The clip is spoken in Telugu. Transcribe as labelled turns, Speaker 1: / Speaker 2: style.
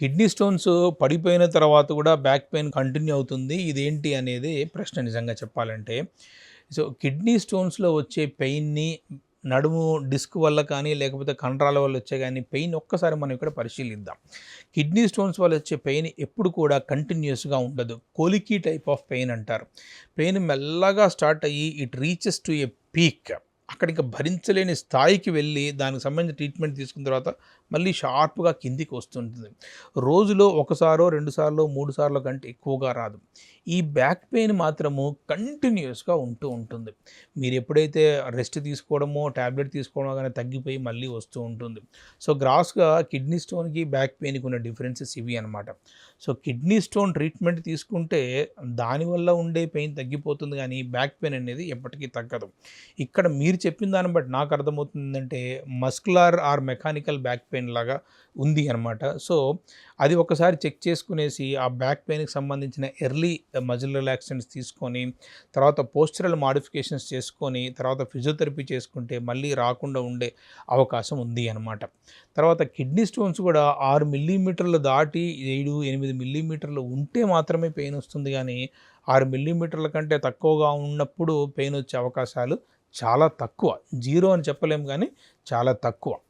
Speaker 1: కిడ్నీ స్టోన్స్ పడిపోయిన తర్వాత కూడా బ్యాక్ పెయిన్ కంటిన్యూ అవుతుంది. ఇదేంటి అనేది ప్రశ్న నిజంగా చెప్పాలంటే. సో, కిడ్నీ స్టోన్స్‌లో వచ్చే పెయిన్‌ని నడుము డిస్క్ వల్ల కానీ, లేకపోతే కండరాల వల్ల వచ్చే గానీ పెయిన్ ఒక్కసారి మనం ఇక్కడ పరిశీలిద్దాం. కిడ్నీ స్టోన్స్ వల్ల వచ్చే పెయిన్ ఎప్పుడు కూడా కంటిన్యూయస్‌గా ఉండదు. కొలికీ టైప్ ఆఫ్ పెయిన్ అంటారు. పెయిన్ మెల్లగా స్టార్ట్ అయ్యి it reaches to a peak. అక్కడింక భరించలేని స్థాయికి వెళ్ళి దానికి సంబంధించిన ట్రీట్మెంట్ తీసుకున్న తర్వాత మళ్ళీ షార్ప్‌గా కిందికి వస్తుంటుంది. రోజులో ఒకసారో, 2 సార్లో, 3 సార్ల కంటే ఎక్కువగా రాదు. ఈ బ్యాక్ పెయిన్ మాత్రము కంటిన్యూయస్‌గా ఉంటూ ఉంటుంది. మీరు ఎప్పుడైతే రెస్ట్ తీసుకోవడమో, టాబ్లెట్ తీసుకోవడమో గాని తగ్గిపోయి మళ్ళీ వస్తూ ఉంటుంది. సో, గ్రాస్‌గా కిడ్నీ స్టోన్‌కి, బ్యాక్ పెయిన్‌కి ఉన్న డిఫరెన్సెస్ ఇవి అనమాట. సో, కిడ్నీ స్టోన్ ట్రీట్మెంట్ తీసుకుంటే దానివల్ల ఉండే పెయిన్ తగ్గిపోతుంది గానీ, బ్యాక్ పెయిన్ అనేది ఎప్పటికీ తగ్గదు. ఇక్కడ మీరు చెప్పిన దాన్ని బట్టి నాకు అర్థమవుతుందంటే muscular or mechanical back pain లాగా ఉంది అనమాట. సో, అది ఒకసారి చెక్ చేసుకునేసి ఆ బ్యాక్ పెయిన్‌కి సంబంధించిన ఎర్లీ మజిల్ రిలాక్సెంట్స్ తీసుకొని, తర్వాత పోస్చరల్ మోడిఫికేషన్స్ చేసుకొని, తర్వాత ఫిజియోథెరపీ చేసుకుంటే మళ్ళీ రాకుండా ఉండే అవకాశం ఉంది అనమాట. తర్వాత కిడ్నీ స్టోన్స్ కూడా 6 మిల్లీమీటర్లు దాటి 7, 8 మిల్లీమీటర్లు ఉంటే మాత్రమే పెయిన్ వస్తుంది గానీ, 6 మిల్లీమీటర్ల కంటే తక్కువగా ఉన్నప్పుడు పెయిన్ వచ్చే అవకాశాలు చాలా తక్కువ. జీరో అని చెప్పలేము గానీ చాలా తక్కువ.